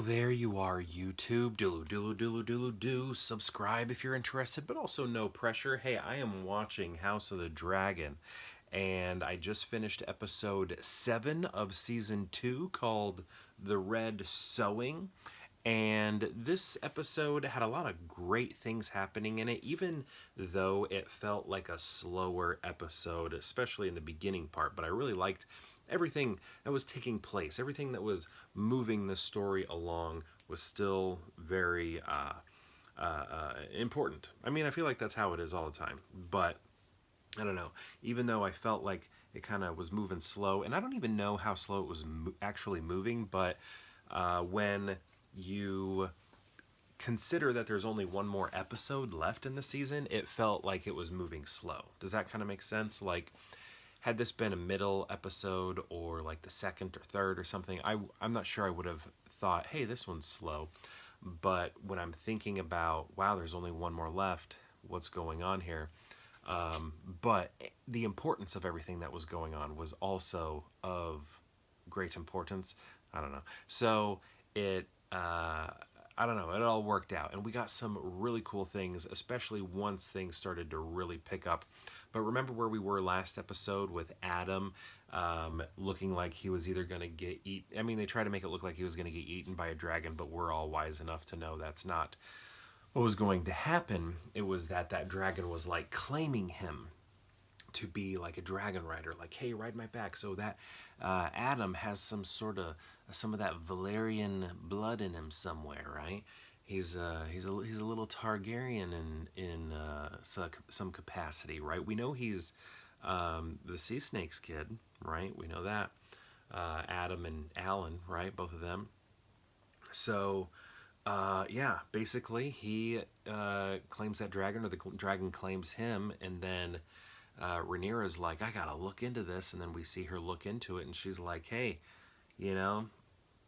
There you are, YouTube. Do. Subscribe if you're interested, but also no pressure. Hey, I am watching House of the Dragon, and I just finished episode 7 of season 2 called The Red Sowing. And this episode had a lot of great things happening in it, even though it felt like a slower episode, especially in the beginning part. But I really liked everything that was taking place, everything that was moving the story along was still very important. I mean, I feel like that's how it is all the time. But I don't know. Even though I felt like it kind of was moving slow, and I don't even know how slow it was actually moving, but when you consider that there's only one more episode left in the season, it felt like it was moving slow. Does that kind of make sense? Like, had this been a middle episode or like the second or third or something, I'm not sure I would have thought, hey, this one's slow. But when I'm thinking about, wow, there's only one more left, what's going on here? But the importance of everything that was going on was also of great importance. I don't know. So I don't know, it all worked out. And we got some really cool things, especially once things started to really pick up. But remember where we were last episode with Addam looking like he was either going to get eaten. I mean, they try to make it look like he was going to get eaten by a dragon, but we're all wise enough to know that's not what was going to happen. It was that dragon was like claiming him to be like a dragon rider, like, hey, ride my back. So that Addam has some of that Valyrian blood in him somewhere, right? He's a little Targaryen in some capacity, right? We know he's the Sea Snake's kid, right? We know that Addam and Alyn, right? Both of them. So yeah, basically he claims that dragon, or the dragon claims him, and then Rhaenyra's like, I gotta look into this, and then we see her look into it, and she's like, hey, you know,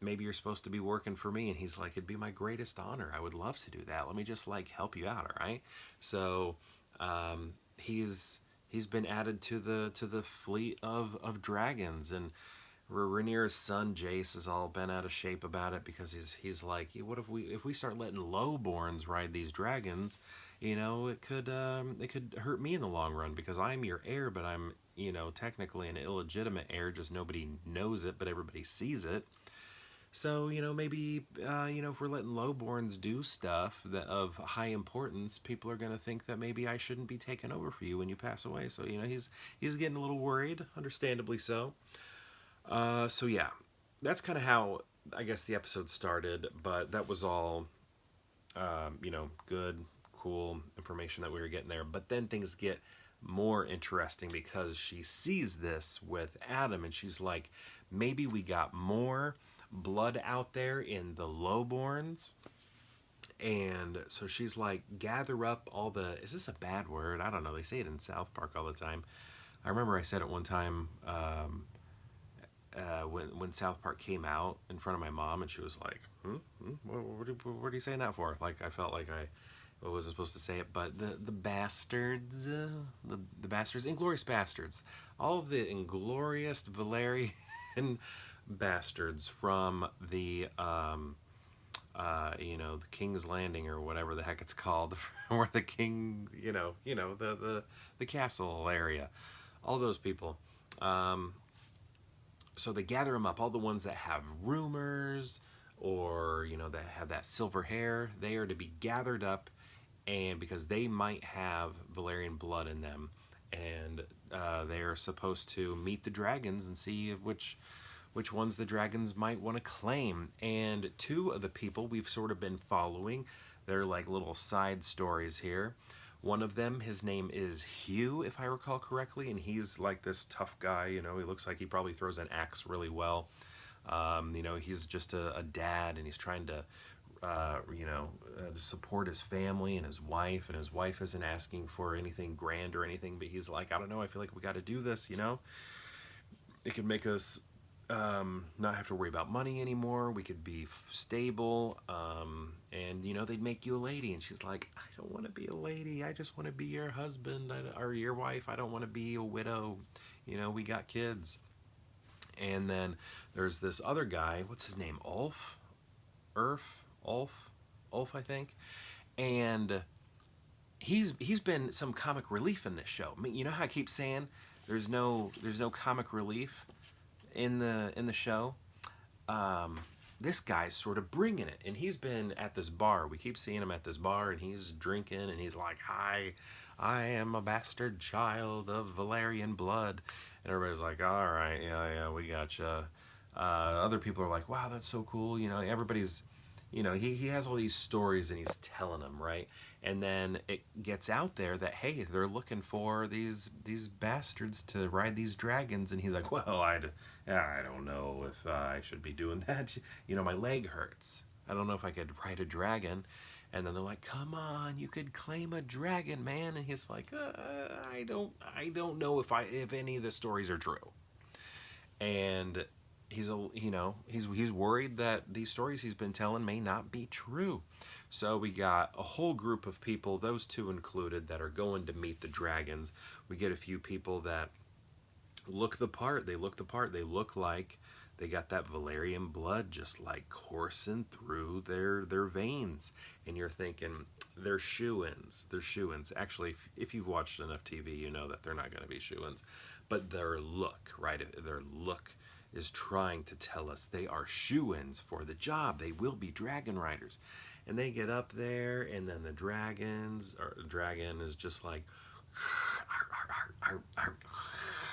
maybe you're supposed to be working for me. And he's like, it'd be my greatest honor. I would love to do that. Let me just like help you out, all right? So he's been added to the fleet of dragons, and Rhaenyra's son Jace has all been out of shape about it because he's like, what if we start letting lowborns ride these dragons? You know, it could hurt me in the long run because I'm your heir, but I'm, you know, technically an illegitimate heir. Just nobody knows it, but everybody sees it. So, you know, maybe, you know, if we're letting lowborns do stuff that of high importance, people are going to think that maybe I shouldn't be taking over for you when you pass away. So, you know, he's getting a little worried, understandably so. So yeah, that's kind of how I guess the episode started, but that was all, you know, good, cool information that we were getting there. But then things get more interesting because she sees this with Addam, and she's like, maybe we got more blood out there in the lowborns. And so she's like, gather up all the, is this a bad word? I don't know. They say it in South Park all the time. I remember I said it one time, when South Park came out in front of my mom, and she was like, what are you saying that for? Like, I felt like I wasn't supposed to say it, but the bastards, the bastards, inglorious bastards, all of the inglorious Valyrian bastards from the you know, the King's Landing or whatever the heck it's called, where the king, the castle area, all those people. So they gather them up, all the ones that have rumors or, you know, that have that silver hair. They are to be gathered up, and because they might have Valyrian blood in them, and they are supposed to meet the dragons and see which ones the dragons might want to claim. And two of the people we've sort of been following, they're like little side stories here. One of them, his name is Hugh, if I recall correctly, and he's like this tough guy. You know, he looks like he probably throws an axe really well. You know, he's just a dad, and he's trying to, support his family and his wife isn't asking for anything grand or anything, but he's like, I don't know, I feel like we got to do this, you know? It could make us not have to worry about money anymore. We could be stable, and you know, they'd make you a lady. And she's like, I don't want to be a lady. I just want to be your husband or your wife. I don't want to be a widow. You know, we got kids. And then there's this other guy. What's his name? Ulf? Ulf, I think, and he's been some comic relief in this show. I mean, you know how I keep saying there's no comic relief in the show. This guy's sort of bringing it, and he's been at this bar. We keep seeing him at this bar, and he's drinking, and he's like, "Hi, I am a bastard child of Valyrian blood," and everybody's like, "All right, yeah, we gotcha." Other people are like, "Wow, that's so cool," everybody's, he has all these stories and he's telling them, right? And then it gets out there that, hey, they're looking for these bastards to ride these dragons, and he's like, "Well, I don't know if I should be doing that. My leg hurts. I don't know if I could ride a dragon." And then they're like, "Come on, you could claim a dragon, man." And he's like, I don't know if any of the stories are true." And he's worried that these stories he's been telling may not be true. So we got a whole group of people, those two included, that are going to meet the dragons. We get a few people that look the part. They look the part. They look like they got that Valyrian blood just like coursing through their veins. And you're thinking, they're shoo-ins. They're shoo-ins. Actually, if you've watched enough TV, you know that they're not going to be shoo-ins. But their look, right? Their look is trying to tell us they are shoo-ins for the job. They will be dragon riders. And they get up there, and then the dragon is just like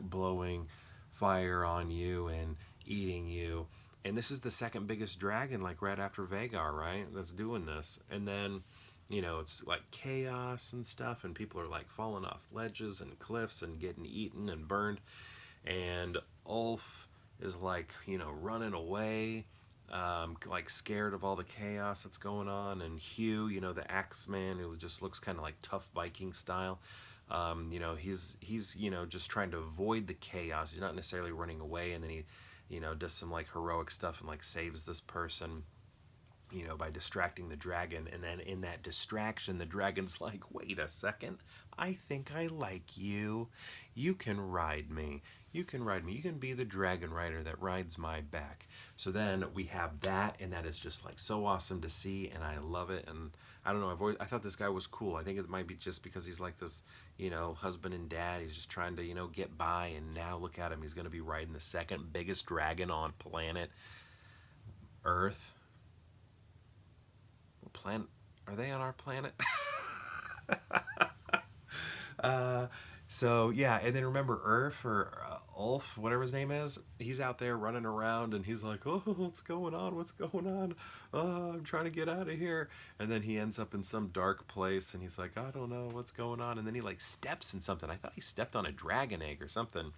blowing fire on you and eating you. And this is the second biggest dragon, like right after Vhagar, right? That's doing this. And then, it's like chaos and stuff, and people are like falling off ledges and cliffs and getting eaten and burned. And Ulf is like, running away, like scared of all the chaos that's going on. And Hugh, the Axeman, who just looks kind of like tough Viking style, he's just trying to avoid the chaos. He's not necessarily running away, and then he, does some like heroic stuff and like saves this person, by distracting the dragon. And then in that distraction, the dragon's like, "Wait a second, I think I like you. You can ride me. You can ride me. You can be the dragon rider that rides my back." So then we have that, and that is just like so awesome to see, and I love it. And I don't know, I thought this guy was cool. I think it might be just because he's like this, husband and dad. He's just trying to, get by, and now look at him. He's going to be riding the second biggest dragon on planet Earth. Planet? Are they on our planet? uh, so yeah, and then remember Ulf, whatever his name is, he's out there running around, and he's like, "Oh, what's going on? What's going on? Oh, I'm trying to get out of here." And then he ends up in some dark place, and he's like, "I don't know what's going on." And then he like steps in something. I thought he stepped on a dragon egg or something,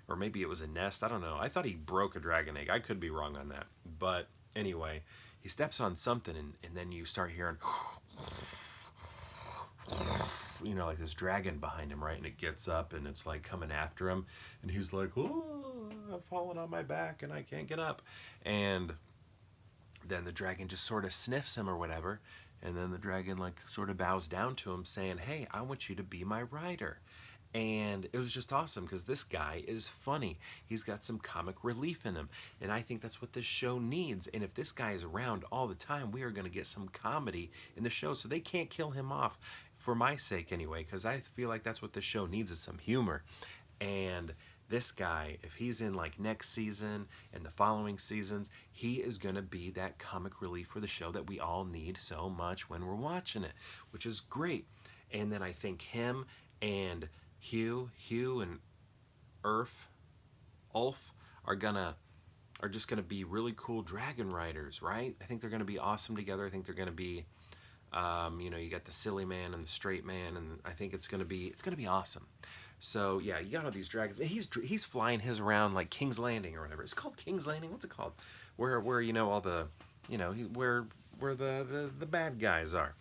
or maybe it was a nest. I don't know. I thought he broke a dragon egg. I could be wrong on that, but anyway, he steps on something, and then you start hearing like this dragon behind him, right? And it gets up, and it's like coming after him, and he's like, "Oh, I'm falling on my back and I can't get up." And then the dragon just sort of sniffs him or whatever, and then the dragon like sort of bows down to him, saying, "Hey, I want you to be my rider." And it was just awesome because this guy is funny. He's got some comic relief in him. And I think that's what this show needs. And if this guy is around all the time, we are going to get some comedy in the show. So they can't kill him off, for my sake anyway, because I feel like that's what the show needs, is some humor. And this guy, if he's in like next season and the following seasons, he is going to be that comic relief for the show that we all need so much when we're watching it, which is great. And then I think him and Hugh and Ulf are just gonna be really cool dragon riders, right? I think they're gonna be awesome together. I think they're gonna be, you got the silly man and the straight man, and I think it's gonna be awesome. So yeah, you got all these dragons. And he's flying his around like King's Landing or whatever. It's called King's Landing. What's it called? Where all the, where the bad guys are.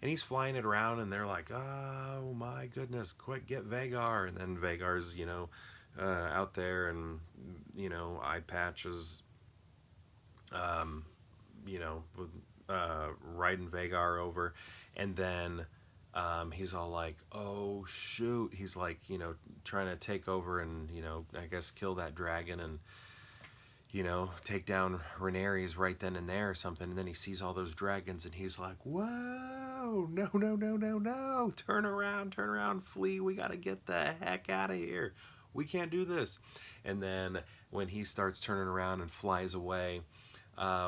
And he's flying it around, and they're like, "Oh my goodness, quick, get Vhagar." And then Vhagar's, out there, and, eye patches, with, riding Vhagar over. And then he's all like, "Oh shoot." He's like, trying to take over and, I guess kill that dragon. And you know, take down Rhaenyra right then and there or something. And then he sees all those dragons and he's like, whoa, no, no, no, no, no. Turn around, flee. We got to get the heck out of here. We can't do this. And then when he starts turning around and flies away,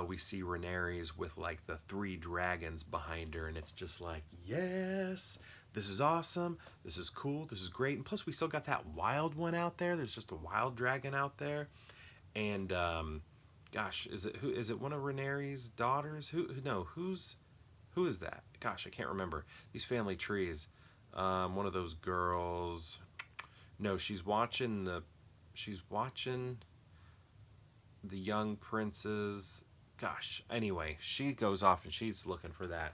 we see Rhaenyra with like the 3 dragons behind her. And it's just like, yes, this is awesome. This is cool. This is great. And plus, we still got that wild one out there. There's just a wild dragon out there. And gosh, is it one of Rhaenyra's daughters? No, who is that? Gosh, I can't remember. These family trees. One of those girls. No, she's watching the young princes. Gosh, anyway, she goes off and she's looking for that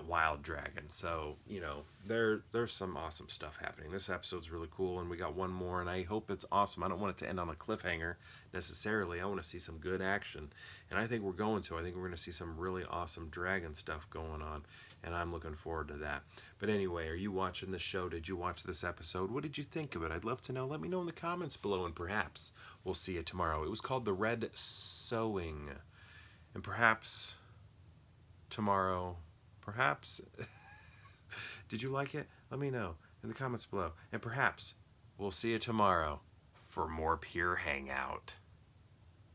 wild dragon. So, you know, there's some awesome stuff happening. This episode's really cool, and we got one more, and I hope it's awesome. I don't want it to end on a cliffhanger necessarily. I want to see some good action, and I think we're going to. I think we're going to see some really awesome dragon stuff going on, and I'm looking forward to that. But anyway, are you watching the show? Did you watch this episode? What did you think of it? I'd love to know. Let me know in the comments below, and perhaps we'll see you tomorrow. It was called The Red Sowing, and perhaps tomorrow. Perhaps. Did you like it? Let me know in the comments below. And perhaps we'll see you tomorrow for more Pure Hangout.